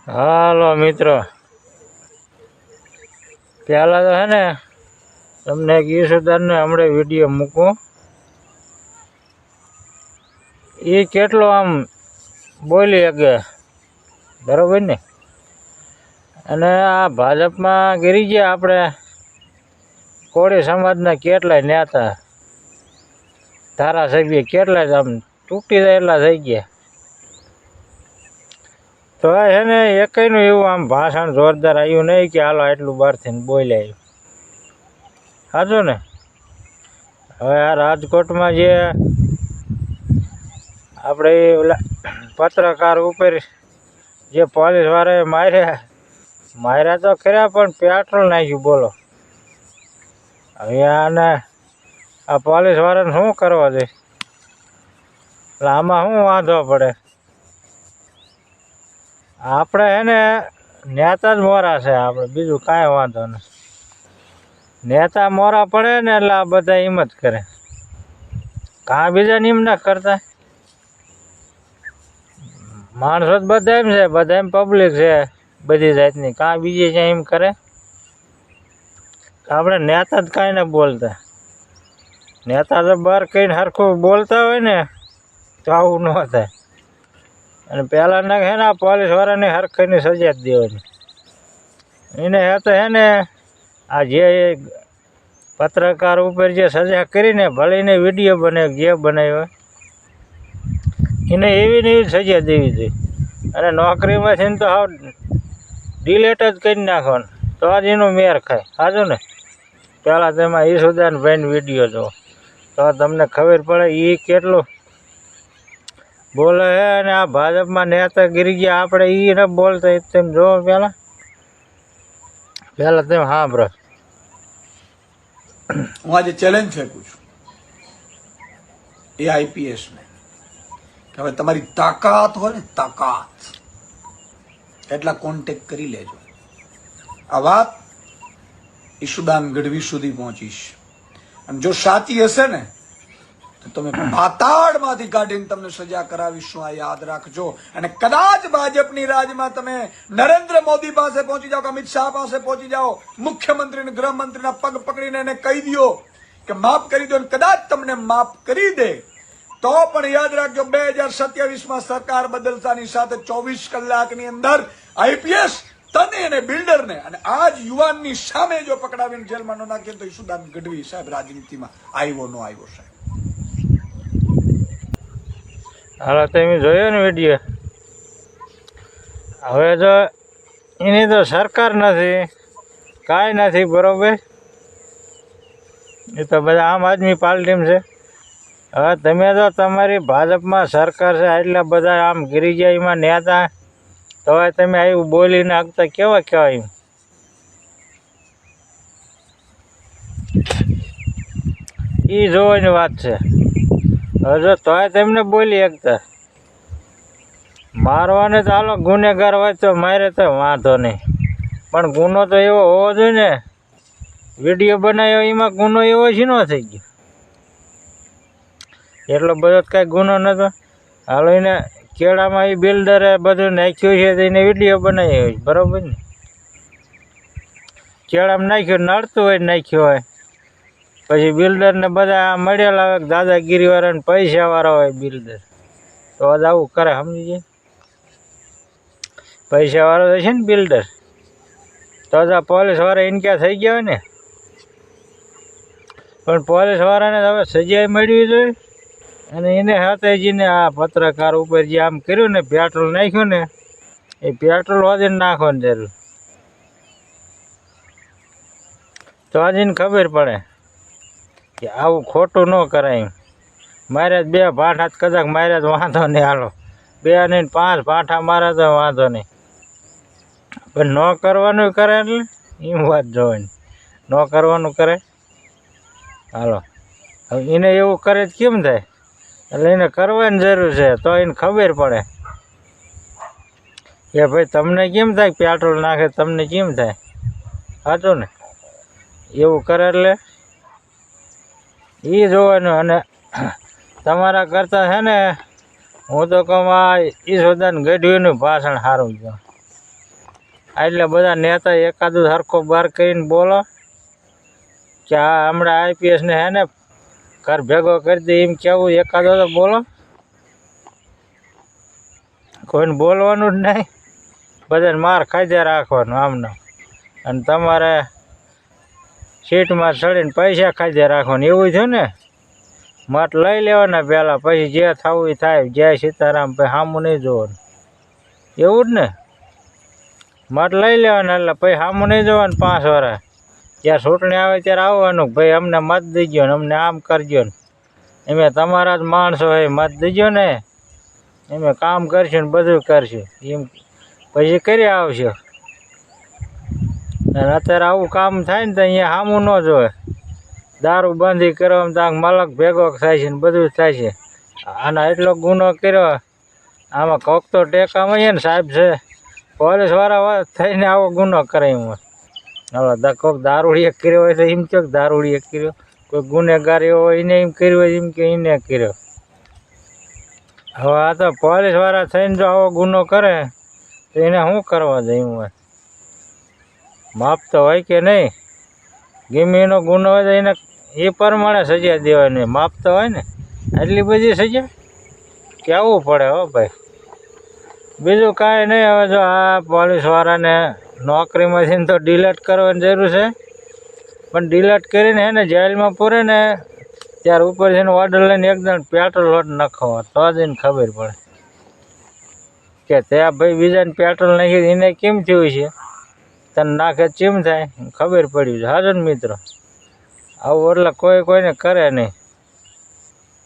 હાલો મિત્રો, પહેલાં તો હે ને તમને એક ઈસુદારને હમણાં વિડીયો મૂકું. એ કેટલો આમ બોલી શકે બરાબર ને. અને આ ભાજપમાં ગીરી ગયા આપણે કોળી સમાજના કેટલાય નેતા ધારાસભ્ય કેટલાય આમ તૂટી જાય એટલા થઈ ગયા. તો છે ને એકયનું એવું આમ ભાષણ જોરદાર આવ્યું નહીં કે હાલો આટલું બહારથી બોલ્યા આવ્યું. સાચું ને. હવે આ રાજકોટમાં જે આપણે ઓલા પત્રકાર ઉપર જે પોલીસવાળાએ માર્યા તો ખરા, પણ પેટ્રોલ નાખ્યું. બોલો હવે આને આ પોલીસવાળાને શું કરવા દે? એટલે આમાં શું વાંધો પડે? આપણે હે ને નેતા જ મોરા છે આપણે, બીજું કાંઈ વાંધો નથી. નેતા મોરા પડે ને એટલે આ બધા એમ જ કરે. કાં બીજાને એમ ના કરતા? માણસો જ બધા એમ છે, બધા એમ પબ્લિક છે બધી જાતની. કાં બીજે ક્યાં એમ કરે? આપણે નેતા જ કાંઈ ના બોલતા. નેતા તો બહાર કહીને સરખું બોલતા હોય ને તો આવું ન થાય. અને પહેલાંના હે ને આ પોલીસવાળાને હરખાઈની સજા જ દેવાની. એને હે તો હે ને આ જે પત્રકાર ઉપર જે સજા કરીને ભલે એને વિડીયો બનાવ્યો જે બનાવ્યો એને એવી ને એવી સજા દેવી જોઈએ. અને નોકરીમાંથી તો હાવ ડિલેટ જ કરી નાખવાનું, તો જ એનો મેર ખાય. સાચું ને. પહેલાં તેમાં ઈસુદાન ભાઈનો વિડીયો જુઓ તો તમને ખબર પડે એ કેટલું બોલે છે. અને આ ભાજપમાં નેતા ગીરી ગયા આપણે એ ન બોલતા. તેમ જોવો પહેલાં તેમ સાંભળો. હું આજે ચેલેન્જ ફેંકું છું AIPS ને કે હવે તમારી તાકાત હોય ને તાકાત એટલા કોન્ટેક્ટ કરી લેજો. આ વાત ઈશુદાન ગઢવી સુધી પહોંચીશ. અને જો સાચી હશે ને તો તમે પાતાળમાંથી કાઢીને તમને સજા કરાવીશું. આ યાદ રાખજો. અને કદાચ ભાજપની રાજમાં તમે નરેન્દ્ર મોદી પાસે પહોંચી જાઓ કે અમિત શાહ પાસે પહોંચી જાઓ, મુખ્યમંત્રી અને ગૃહમંત્રીના પગ પકડીને એને કહી દો કે માફ કરી દો, કદાચ તમને માફ કરી દે તો પણ યાદ રાખજો 2027માં સરકાર બદલતાની સાથે 24 કલાકની અંદર IPS તને અને બિલ્ડરને અને આજ યુવાનની સામે જો પકડાવીને જેલમાં ન નાખીએ તો ઈશુદાન ગઢવી સાહેબ રાજનીતિમાં આવ્યો ન આવ્યો સાહેબ. હાલો તમે જોયો ને વિડીયો. હવે જો એની તો સરકાર નથી, કાંઈ નથી બરોબર. એ તો બધા આમ આદમી પાર્ટીમાં છે. હવે તમે તો તમારી ભાજપમાં સરકાર છે એટલા બધા આમ ગીરી ગયા એમાં નેતા, તો હવે તમે આવ્યું બોલી નાખતા કેવા એમ. એ જોવાની વાત છે. હવે જો તોય તેમને બોલી શકતા. મારવાને તો હાલો ગુનેગાર હોય તો મારે તો વાંધો નહીં, પણ ગુનો તો એવો હોવો જોઈએ ને. વિડીયો બનાવ્યો એમાં ગુનો એવો જ ન થઈ ગયો. એટલો બધો જ કાંઈ ગુનો નહોતો. હાલો એને કેળામાં એ બિલ્ડરે બધું નાખ્યું છે તો એને વિડીયો બનાવ્યો હોય બરાબર ને. કેળામાં નાખ્યું, નડતું હોય નાખ્યું હોય. પછી બિલ્ડરને બધા મળેલા હોય દાદાગીરીવાળાને પૈસાવાળા હોય બિલ્ડર, તો જ આવું કરે. સમજી જાય. પૈસાવાળો તો છે ને બિલ્ડર, તો જ આ પોલીસવાળા ઇનક્યા થઈ ગયા હોય ને. પણ પોલીસવાળાને હવે સજા મળવી જોઈએ. અને એને હાથેજીને આ પત્રકાર ઉપર જે આમ કર્યું ને, પેટ્રોલ નાખ્યું ને, એ પેટ્રોલ વધીને નાખવાની જરૂર. તો આજે ખબર પડે કે આવું ખોટું ન કરાય. મારે જ 2 ભાઠા કદાચ મારે જ વાંધો નહીં. હાલો 2 નહીં 5 ભાઠા મારે તો વાંધો નહીં, પણ ન કરવાનું કરે એટલે એમ વાત જોવાની. ન કરવાનું કરે. હાલો હવે એને એવું કરે જ કેમ થાય? એટલે એને કરવાની જરૂર છે, તો એને ખબર પડે કે ભાઈ તમને કેમ થાય પેટ્રોલ નાખે, તમને કેમ થાય. સાચું ને. એવું કરે એટલે એ જોવાનું. અને તમારા કરતાં છે ને હું તો કહું આ ઈસુદાન ગઢવીનું ભાષણ સારું છે. એટલે બધા નેતા એકાદું સરખો બહાર કરીને બોલો કે આ હમણાં આઈપીએસને હે ને ઘર ભેગો કરી દે એમ કેવું એકાદો તો બોલો. કોઈને બોલવાનું જ નહીં, બધાને માર ખાધે રાખવાનું આમનો. અને તમારે સીટમાં ચડીને પૈસા ખાધે રાખવાનું એવું થયું ને. મત લઈ લેવાના પહેલાં, પછી જે થવું એ થાય. જય સીતારામ, પછી સામું નહીં જોવાનું, એવું જ ને. મત લઈ લેવાના એટલે પછી સામું નહીં જોવાનું 5 વર્ષ. જ્યારે ચૂંટણી આવે ત્યારે આવવાનું, ભાઈ અમને મત દીજો ને અમને આમ કરજો ને. એમે તમારા જ માણસો હોય, મત દીજો ને એમે કામ કરશું ને બધું કરશું એમ પછી કરી આવશો. અને અત્યારે આવું કામ થાય ને તો અહીંયા સામું ન જોવે. દારૂ બંધી કરવામાં ત્યાં મલક ભેગો થાય છે ને બધું થાય છે. આના એટલો ગુનો કર્યો, આમાં કોક તો ટેકા મળીએ ને સાહેબ છે પોલીસવાળા થઈને આવો ગુનો કરે એમ. હવે કોઈક દારૂડીએ કર્યો હોય તો એમ ચોક દારૂડીએ કર્યો, કોઈ ગુનેગાર એવો હોય એને એમ કર્યો હોય એમ કે એને કર્યો. હવે આ તો પોલીસવાળા થઈને જો આવો ગુનો કરે તો એને શું કરવા દે એમ હોય. માપ તો હોય કે નહીં, ગમે એનો ગુનો હોય તો એને એ પ્રમાણે સજા દેવાની, માપ તો હોય ને. આટલી બધી સજા કહેવું પડે હો ભાઈ. બીજું કાંઈ નહીં. હવે જો આ પોલીસવાળાને નોકરીમાંથી તો ડિલેટ કરવાની જરૂર છે, પણ ડિલેટ કરીને હે ને જેલમાં પૂરે ને ત્યારે ઉપર છે ને ઓર્ડર લઈને એકદમ પેટ્રોલ લોટ નાખવા, તો જ એને ખબર પડે કે ત્યાં ભાઈ બીજાને પેટ્રોલ નાખ્યું એને કેમ થયું છે, તને નાખે ચીમ થાય ખબર પડી છે. હાજો ને મિત્રો, આવું એટલે કોઈને કરે નહીં.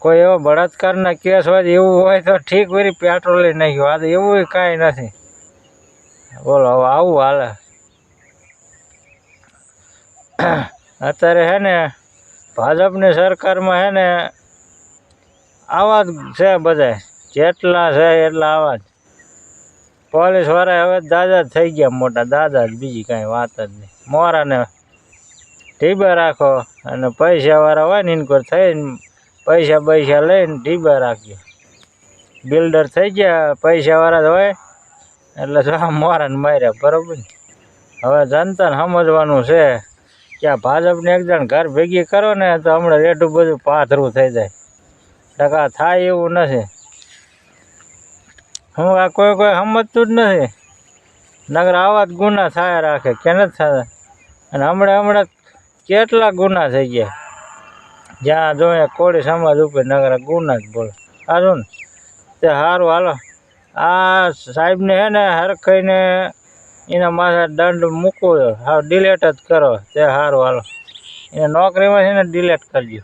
કોઈ એવો બળાત્કારના કેસ હોય એવું હોય તો ઠીક વળી પેટ્રોલ લઈ નાખ્યું. આ તો એવું કાંઈ નથી. બોલો હવે આવું હાલે. અત્યારે હે ને ભાજપની સરકારમાં હે ને આવા જ છે બધા, જેટલા છે એટલા આવા જ. પોલીસવાળા હવે દાદા જ થઈ ગયા, મોટા દાદા જ, બીજી કાંઈ વાત જ નહીં. મોરાને ઢીબા રાખો અને પૈસાવાળા હોય ને ઇનકોર થઈને પૈસા લઈને ઢીબા રાખ્યો. બિલ્ડર થઈ ગયા પૈસાવાળા જ હોય એટલે જો મોરાને માર્યા, બરાબર ને. હવે જનતાને સમજવાનું છે કે આ ભાજપને એક જણ ઘર ભેગી કરો ને તો હમણાં રેઢું બધું પાથરું થઈ જાય. ટકા થાય એવું નથી. હું આ કોઈ સમજતું જ નથી. નગર આવા જ ગુના થાય રાખે કે નથી થતા. અને હમણાં કેટલા ગુના થઈ ગયા, જ્યાં જોઈએ કોળી સમાજ ઉપર નગર ગુના જ બોલે. સારું ને, તે સારું હાલો. આ સાહેબને હે ને હરખાઈને એના માથે દંડ મૂકવો, હા ડિલેટ જ કરો તે સારું હાલો. એને નોકરીમાં છે ને ડિલેટ કરજો.